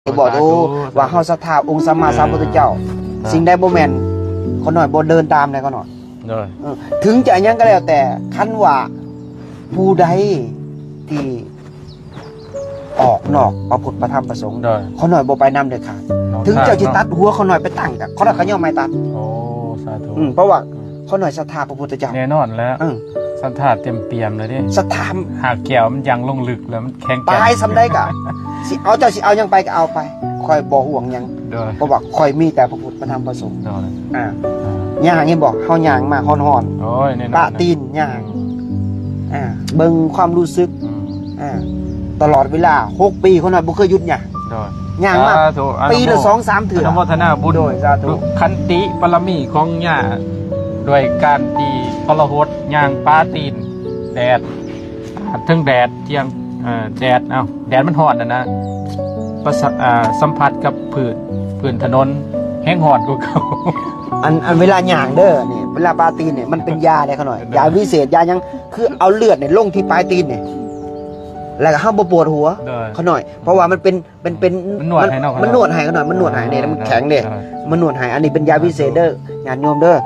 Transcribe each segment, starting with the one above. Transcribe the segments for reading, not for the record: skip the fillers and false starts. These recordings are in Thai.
บอกโอ้ว่าเฮาศรัทธาองค์สัมมาสัมพุทธเจ้าสิ่งใดบ่แม่นคนหน่อยบ่เดินตามได้ก็หน่อยถึงจะยังก็แล้วแต่คันว่าผู้ใดที่ออกนอกพระพุทธพระธรรมพระสงฆ์คนหน่อยบ่ไปนำเด้อค่ะถึงเจ้าสิตัดหัวคนหน่อยไปตั้งก็คนหน่อยก็ย่อมไม่ตัดโอ้สาธุเพราะว่าคนหน่อยศรัทธาพระพุทธเจ้าแน่นอนแล้วศรัทธาเต็มเปี่ยมเลยดิศรัทธาหากแก้วมันยังลงลึกแล้วมันแข็งแกร่งตายซำได้ก็สิเอาเจ้าสิเอายังไปก็เอาไปคอยบ่ห่วงยังเพราะว่าคอยมีแต่พระพุทธพระธรรมพระสงฆ์ย่างนี่บอกเฮาย่างมาฮ้อนๆปะตีนย่างเบิ่งความรู้สึกตลอดเวลา6ปีคนน่ะบ่เคยหยุดย่างมาปีละ 2-3 เทื่ออนุโมทนาบุญสาธุคันติปรมีของย่าด้วยการที่ทรหดย่างปาตีนแดดถึงแดดเที่ยงแดดแดดมันร้อนนะสัมผัสกับพื้นถนนแห้งหอดกว่าเขาอันเวลาหย่างเด้อนี่เวลาปลาตีนเนี่ยมันเป็นยาได้เขาหน่อยยาวิเศษยายังคือเอาเลือดเนี่ยลงที่ปลายตีนเนี่ยแล้วก็ห้ามปวดหัวเขาหน่อยเพราะว่ามันเป็นมันนวดให้มันนวดให้เขาหน่อยมันนวดให้เนี่ยมันแข็งเนี่ยมันนวดให้อันนี้เป็นยาวิเศษเด้อญาติโยมเด้อ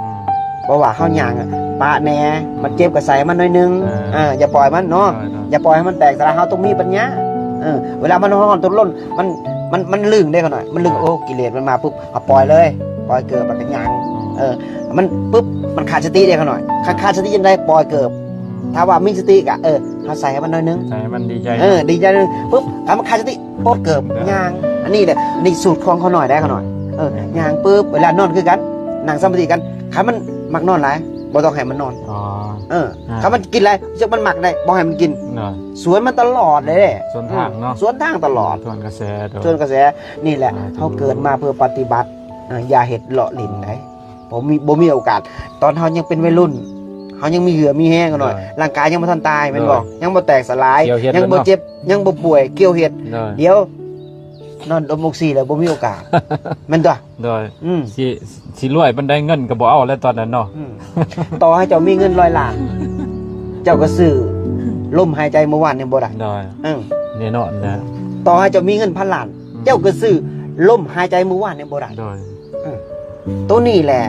เพราะว่าเขาหย่างปะแหน่มันเจ็บกับใส่มันหน่อยนึงอย่าปล่อยมันเนาะอย่าปล่อยให้มันแตกสลายเขาต้องมีปัญญาเวลามันร้อนตัวล้นมันลึงได้เขาหน่อยมันลึงโอ้กิเลสมันมาปุ๊บเอาปล่อยเลยปล่อยเกิดมันก็ยางมันปุ๊บมันขาดสติได้เขาหน่อยขาดสติยังได้ปล่อยเกิดถ้าว่ามีสติกะเขาใส่ให้มันหน่อยนึงใส่มันดีใจดีใจนึงปุ๊บถ้ามันขาดสติโป๊ดเกิดยางอันนี้เนี่ยนี่สูตรของเขาหน่อยได้เขาหน่อยยางปุ๊บเวลานอนคือกันนั่งสมาธิกันถ้ามันมักนอนหลายบ่ต้องให้มันนอนถ้ามันกินอะไรจะมันหมักได้บ่ให้มันกินสวนมันตลอดเลยสวนทางเนาะสวนทางตลอดสวนกระแสนี่แหละเขาเกิดมาเพื่อปฏิบัติอย่าเห็ดเลาะลิ้นไหนบ่มีโอกาสตอนเขายังเป็นวัยรุ่นเขายังมีเหือมีแห้งกันหน่อยร่างกายยังไม่ทันตายเป็นบอกยังบ่แตกสลายยังบ่เจ็บยังบ่ป่วยเกี่ยวเห็ดเดี๋ยวนอนดมอกซีแล้วบ่มีโอกาสมันตัวสิรวยมันได้เงินก็บ่เอาแล้วตอนนั้นเนาะต่อให้เจ้ามีเงิน100 ล้านเจ้าก็ซื้อลมหายใจเมื่อวานยังบ่ได้แน่นอนนะต่อให้เจ้ามีเงิน1,000 ล้านเจ้าก็ซื้อลมหายใจเมื่อวานยังบ่ได้ตัวนี้แหละ